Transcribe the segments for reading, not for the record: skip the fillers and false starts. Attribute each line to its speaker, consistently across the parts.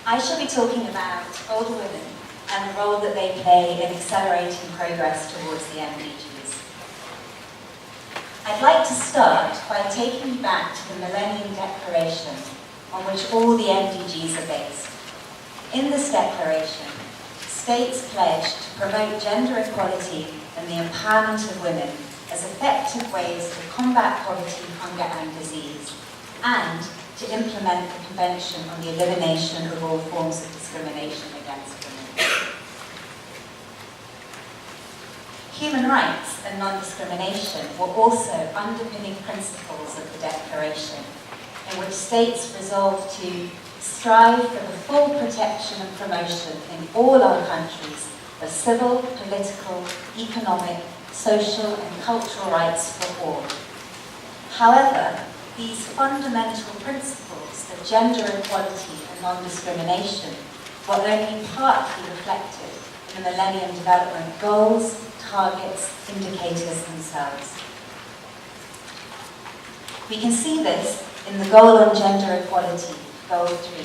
Speaker 1: I shall be talking about older women and the role that they play in accelerating progress towards the MDGs. I'd like to start by taking you back to the Millennium Declaration on which all the MDGs are based. In this declaration, states pledge to promote gender equality and the empowerment of women as effective ways to combat poverty, hunger and disease, and to implement the Convention on the Elimination of All Forms of Discrimination against women. Human rights and non-discrimination were also underpinning principles of the Declaration, in which states resolved to strive for the full protection and promotion in all our countries of civil, political, economic, social and cultural rights for all. However, these fundamental principles of gender equality and non-discrimination were only partly reflected in the Millennium Development Goals, targets, indicators themselves. We can see this in the Goal on Gender Equality, Goal 3,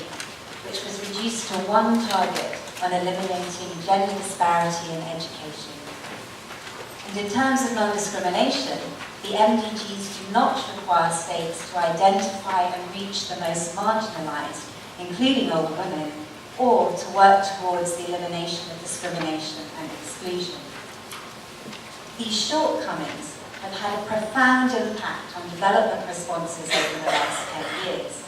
Speaker 1: which was reduced to one target on eliminating gender disparity in education. And in terms of non-discrimination, the MDGs do not require states to identify and reach the most marginalised, including older women, or to work towards the elimination of discrimination and exclusion. These shortcomings have had a profound impact on development responses over the last 10 years.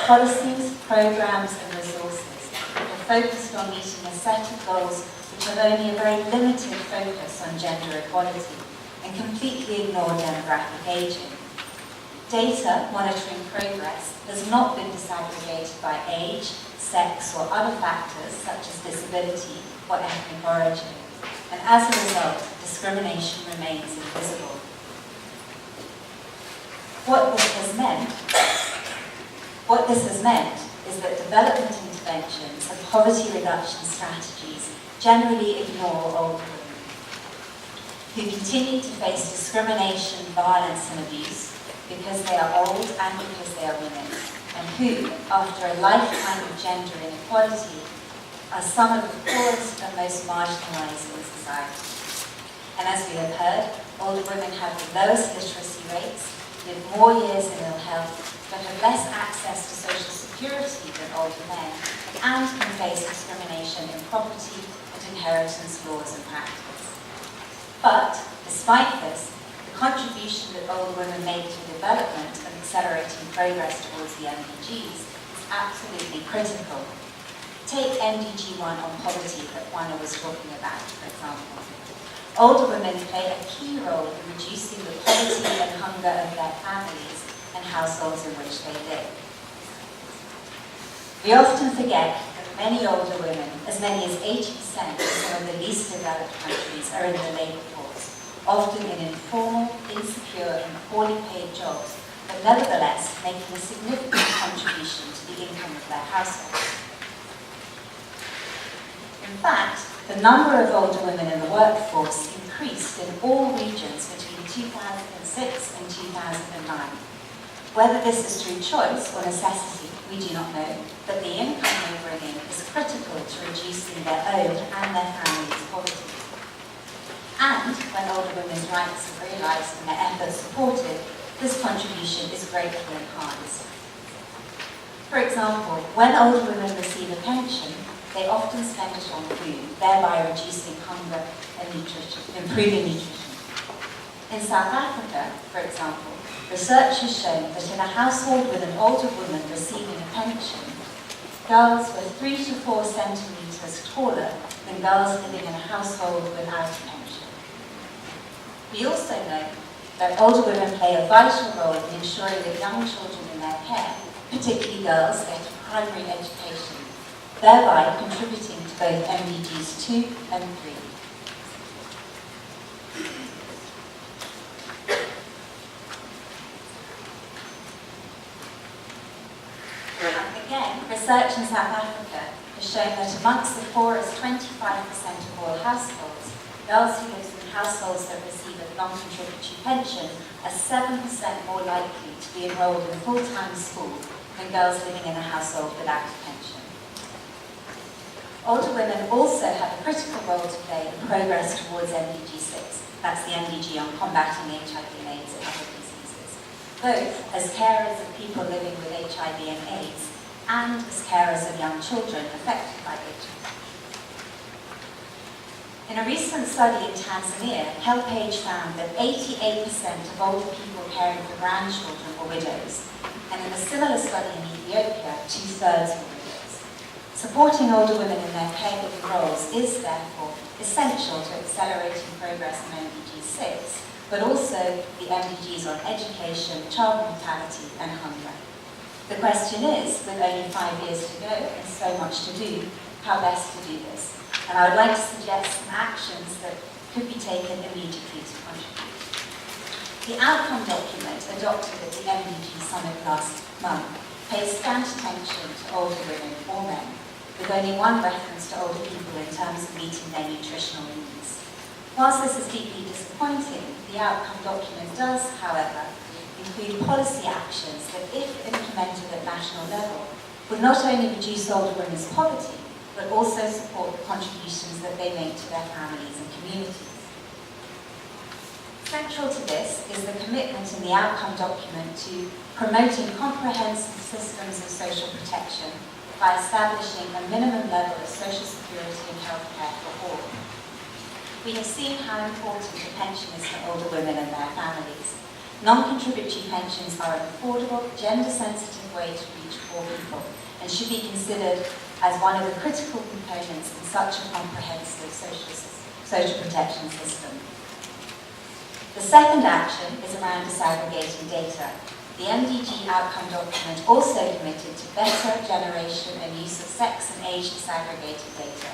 Speaker 1: Policies, programmes and resources have focused on meeting a set of goals which have only a very limited focus on gender equality and completely ignore demographic ageing. Data monitoring progress has not been disaggregated by age, sex or other factors such as disability or ethnic origin, and as a result, discrimination remains invisible. What this has meant is that development interventions and poverty reduction strategies generally ignore older women, who continue to face discrimination, violence and abuse because they are old and because they are women, and who, after a lifetime of gender inequality, are some of the poorest and most marginalised in society. And as we have heard, older women have the lowest literacy rates, live more years in ill health, but have less access to social security than older men, and can face discrimination in property and inheritance laws and practice. But, despite this, the contribution that older women make to development and accelerating progress towards the MDGs is absolutely critical. Take MDG 1 on poverty that Juana was talking about, for example. Older women play a key role in reducing the poverty and hunger of their families and households in which they live. We often forget that many older women, as many as 80% of some of the least developed countries, are in the labour force, often in informal, insecure and poorly paid jobs, but nevertheless making a significant contribution to the income of their households. In fact, the number of older women in the workforce increased in all regions between 2006 and 2009. Whether this is through choice or necessity, we do not know, but the income they bring in is critical to reducing their own and their families' poverty. And when older women's rights are realised and their efforts supported, this contribution is greatly enhanced. For example, when older women receive a pension, they often spend it on food, thereby reducing hunger and improving nutrition. In South Africa, for example, research has shown that in a household with an older woman receiving a pension, girls were 3 to 4 centimetres taller than girls living in a household without a pension. We also know that older women play a vital role in ensuring that young children in their care, particularly girls, get a primary education, thereby contributing to both MDGs 2 and 3. Again, research in South Africa has shown that amongst the poorest 25% of all households, girls who live in households that receive a non-contributory pension are 7% more likely to be enrolled in full-time school than girls living in a household without a pension. Older women also have a critical role to play in progress towards MDG 6. That's the MDG on combating HIV and AIDS and other diseases, both as carers of people living with HIV and AIDS and as carers of young children affected by HIV. In a recent study in Tanzania, HelpAge found that 88% of older people caring for grandchildren were widows, and in a similar study in Ethiopia, 2/3 were widows. Supporting older women in their caregiving roles is, therefore, essential to accelerating progress in MDG 6, but also the MDGs on education, child mortality, and hunger. The question is, with only 5 years to go and so much to do, how best to do this? And I would like to suggest some actions that could be taken immediately to contribute. The outcome document adopted at the MDG Summit last month pays scant attention to older women or men, with only one reference to older people in terms of meeting their nutritional needs. Whilst this is deeply disappointing, the outcome document does, however, include policy actions that, if implemented at national level, would not only reduce older women's poverty, but also support the contributions that they make to their families and communities. Central to this is the commitment in the outcome document to promoting comprehensive systems of social protection by establishing a minimum level of social security and healthcare for all. We have seen how important a pension is for older women and their families. Non-contributory pensions are an affordable, gender-sensitive way to reach poor people and should be considered as one of the critical components in such a comprehensive social protection system. The second action is around disaggregating data. The MDG outcome document also committed to better generation and use of sex and age disaggregated data.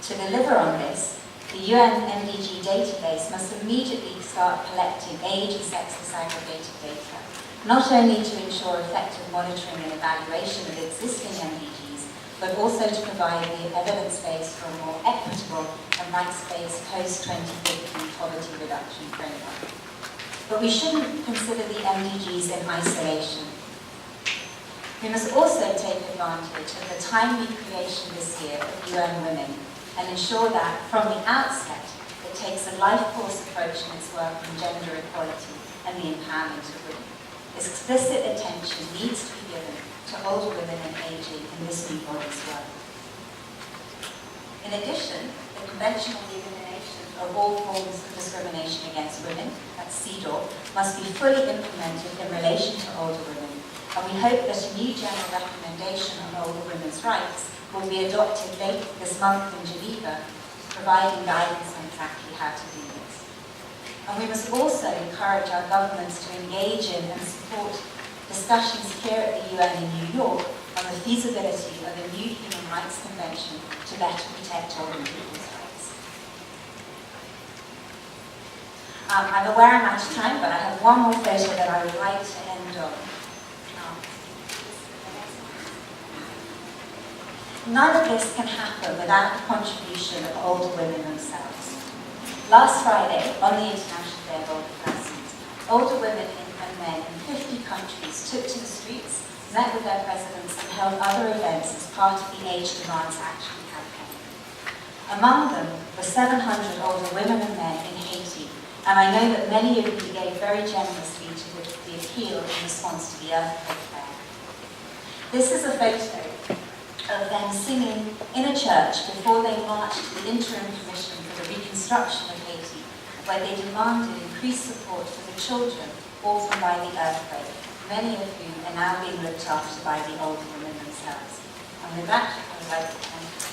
Speaker 1: To deliver on this, the UN MDG database must immediately start collecting age and sex disaggregated data, not only to ensure effective monitoring and evaluation of existing MDGs, but also to provide the evidence base for a more equitable and rights-based post-2050 poverty reduction framework. But we shouldn't consider the MDGs in isolation. We must also take advantage of the timely creation this year of UN Women and ensure that, from the outset, it takes a life course approach in its work on gender equality and the empowerment of women. Explicit attention needs to be given to older women and aging in this new body's work. In addition, the Convention on the Elimination of All Forms of Discrimination Against Women, that's IDOP, must be fully implemented in relation to older women, and we hope that a new general recommendation on older women's rights will be adopted late this month in Geneva, providing guidance on exactly how to do this. And we must also encourage our governments to engage in and support discussions here at the UN in New York on the feasibility of a new human rights convention to better protect older people's rights. I'm aware I'm out of time, but I have one more photo that I would like to end on. None of this can happen without the contribution of older women themselves. Last Friday, on the International Day of Older Persons, older women and men in 50 countries took to the streets, met with their presidents, and held other events as part of the Age Demands Action campaign. Among them were 700 older women and men in Haiti, and I know that many of you gave very generously to the appeal in response to the earthquake there. This is a photo of them singing in a church before they marched to the Interim Commission for the Reconstruction of Haiti, where they demanded increased support for the children orphaned by the earthquake, many of whom are now being looked after by the older women themselves. And with that, I would like to thank you.